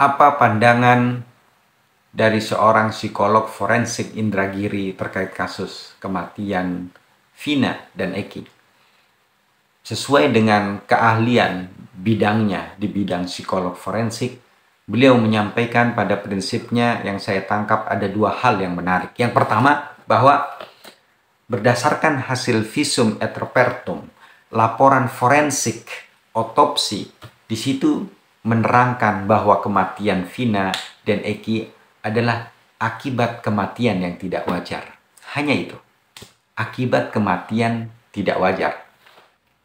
Apa pandangan dari seorang psikolog forensik Indragiri terkait kasus kematian Vina dan Eki? Sesuai dengan keahlian bidangnya di bidang psikolog forensik, beliau menyampaikan pada prinsipnya yang saya tangkap ada dua hal yang menarik. Yang pertama, bahwa berdasarkan hasil visum et repertum, laporan forensik otopsi di situ menerangkan bahwa kematian Vina dan Eki adalah akibat kematian yang tidak wajar. Hanya itu, akibat kematian tidak wajar.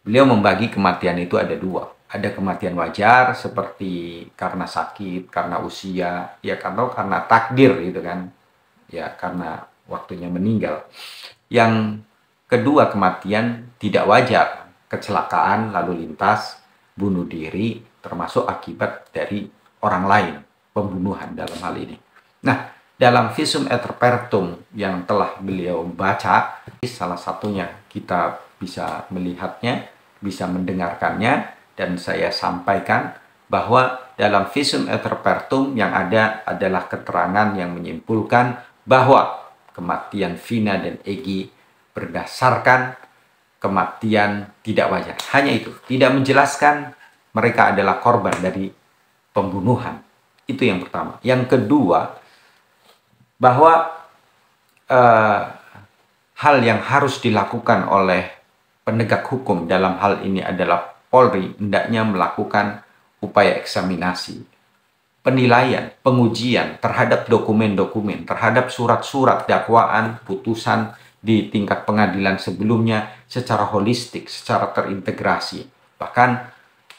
Beliau membagi kematian itu ada dua. Ada kematian wajar seperti karena sakit, karena usia, ya karena takdir gitu kan. Ya karena waktunya meninggal. Yang kedua kematian tidak wajar, kecelakaan lalu lintas, bunuh diri, termasuk akibat dari orang lain, pembunuhan dalam hal ini. Nah, dalam visum et repertum yang telah beliau baca, salah satunya kita bisa melihatnya, bisa mendengarkannya, dan saya sampaikan bahwa dalam visum et repertum yang ada adalah keterangan yang menyimpulkan bahwa kematian Vina dan Eki berdasarkan kematian tidak wajar. Hanya itu, tidak menjelaskan mereka adalah korban dari pembunuhan. Itu yang pertama. Yang kedua, bahwa hal yang harus dilakukan oleh penegak hukum dalam hal ini adalah Polri hendaknya melakukan upaya eksaminasi, penilaian, pengujian terhadap dokumen-dokumen, terhadap surat-surat dakwaan, putusan di tingkat pengadilan sebelumnya secara holistik, secara terintegrasi. Bahkan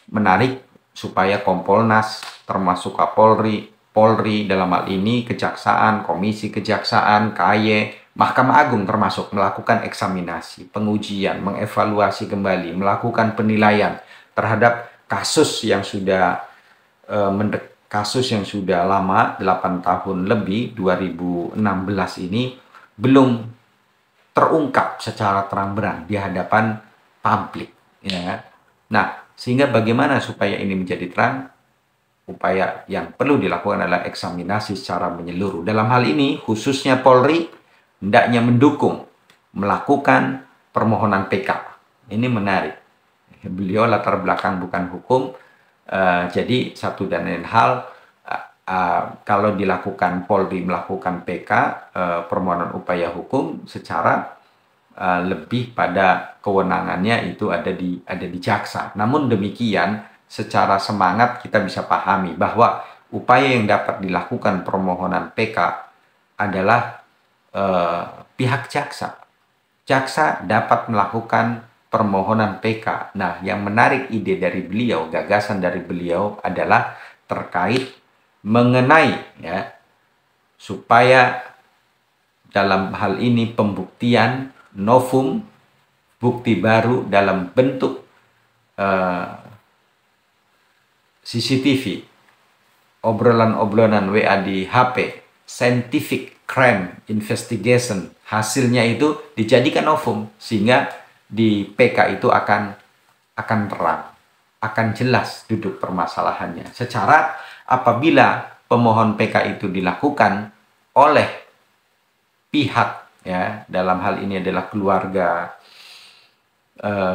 menarik supaya Kompolnas, termasuk Kapolri, Polri dalam hal ini, Kejaksaan, Komisi Kejaksaan, KY, Mahkamah Agung termasuk melakukan eksaminasi, pengujian, mengevaluasi kembali, melakukan penilaian terhadap kasus yang sudah lama, 8 tahun lebih, 2016 ini belum terungkap secara terang-benderang di hadapan publik. Ya. Nah, sehingga bagaimana supaya ini menjadi terang? Upaya yang perlu dilakukan adalah eksaminasi secara menyeluruh. Dalam hal ini, khususnya Polri, hendaknya mendukung, melakukan permohonan PK. Ini menarik. Beliau latar belakang bukan hukum, jadi satu dan lain hal, kalau dilakukan Polri melakukan PK, permohonan upaya hukum secara lebih pada kewenangannya itu ada di jaksa. Namun demikian, secara semangat kita bisa pahami bahwa upaya yang dapat dilakukan permohonan PK adalah pihak jaksa. Jaksa dapat melakukan permohonan PK. Nah, yang menarik ide dari beliau, gagasan dari beliau adalah terkait mengenai ya, supaya dalam hal ini pembuktian novum, bukti baru dalam bentuk CCTV, obrolan-obrolan WA di HP, scientific crime investigation, hasilnya itu dijadikan novum sehingga di PK itu akan terang, akan jelas duduk permasalahannya. Secara apabila pemohon PK itu dilakukan oleh pihak, ya, dalam hal ini adalah keluarga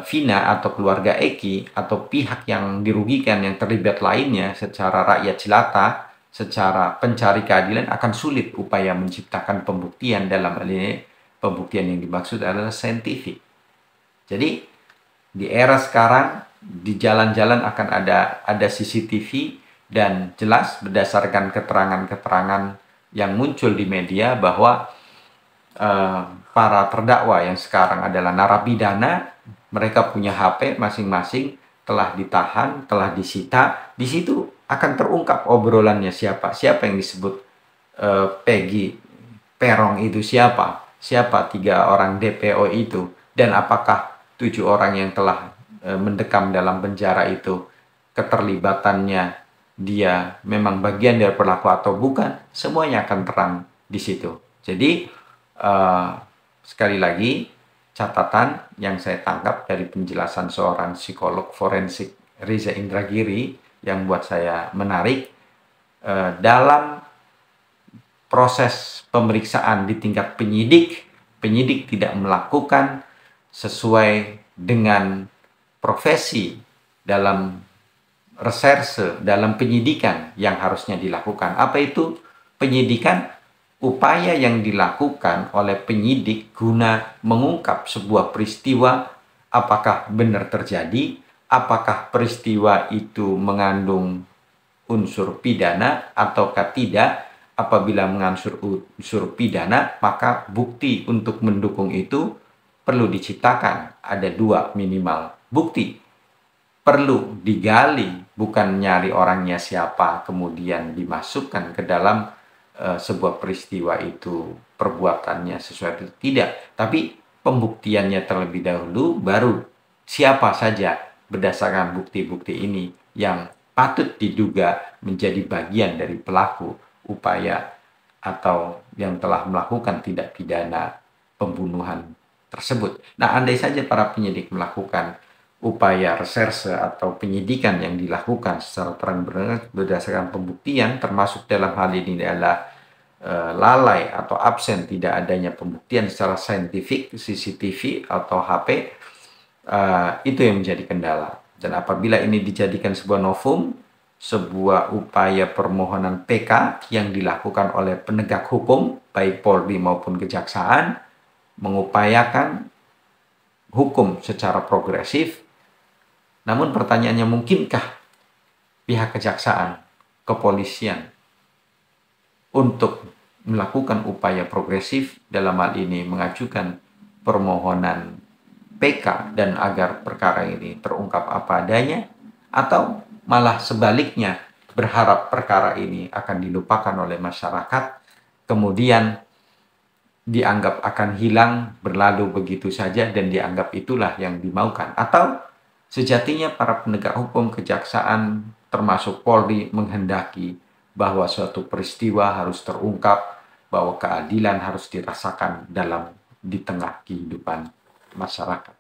Vina atau keluarga Eki atau pihak yang dirugikan yang terlibat lainnya secara rakyat jelata, secara pencari keadilan, akan sulit upaya menciptakan pembuktian. Dalam hal ini pembuktian yang dimaksud adalah saintifik. Jadi di era sekarang di jalan-jalan akan ada CCTV dan jelas berdasarkan keterangan-keterangan yang muncul di media bahwa para terdakwa yang sekarang adalah narapidana, mereka punya HP masing-masing, telah ditahan, telah disita. Di situ akan terungkap obrolannya siapa yang disebut Peggy Perong itu siapa 3 orang DPO itu, dan apakah 7 orang yang telah mendekam dalam penjara itu keterlibatannya dia memang bagian dari pelaku atau bukan, semuanya akan terang di situ. Jadi sekali lagi, catatan yang saya tangkap dari penjelasan seorang psikolog forensik Reza Indragiri yang buat saya menarik, dalam proses pemeriksaan di tingkat penyidik, penyidik tidak melakukan sesuai dengan profesi dalam reserse, dalam penyidikan yang harusnya dilakukan. Apa itu penyidikan? Upaya yang dilakukan oleh penyidik guna mengungkap sebuah peristiwa, apakah benar terjadi, apakah peristiwa itu mengandung unsur pidana ataukah tidak. Apabila mengandung unsur pidana, maka bukti untuk mendukung itu perlu diciptakan. Ada dua minimal bukti. Perlu digali, bukan nyari orangnya siapa, kemudian dimasukkan ke dalam sebuah peristiwa itu perbuatannya sesuai itu. Tidak, tapi pembuktiannya terlebih dahulu, baru siapa saja berdasarkan bukti-bukti ini yang patut diduga menjadi bagian dari pelaku upaya atau yang telah melakukan tindak pidana pembunuhan tersebut. Nah, andai saja para penyidik melakukan upaya reserse atau penyidikan yang dilakukan secara terang-benderang berdasarkan pembuktian, termasuk dalam hal ini adalah lalai atau absen tidak adanya pembuktian secara saintifik, CCTV atau HP, itu yang menjadi kendala. Dan apabila ini dijadikan sebuah novum, sebuah upaya permohonan PK yang dilakukan oleh penegak hukum, baik Polri maupun Kejaksaan, mengupayakan hukum secara progresif. Namun pertanyaannya, mungkinkah pihak kejaksaan, kepolisian untuk melakukan upaya progresif dalam hal ini mengajukan permohonan PK dan agar perkara ini terungkap apa adanya, atau malah sebaliknya berharap perkara ini akan dilupakan oleh masyarakat, kemudian dianggap akan hilang, berlalu begitu saja dan dianggap itulah yang dimaukan. Atau sejatinya para penegak hukum, kejaksaan, termasuk Polri menghendaki bahwa suatu peristiwa harus terungkap, bahwa keadilan harus dirasakan di tengah kehidupan masyarakat.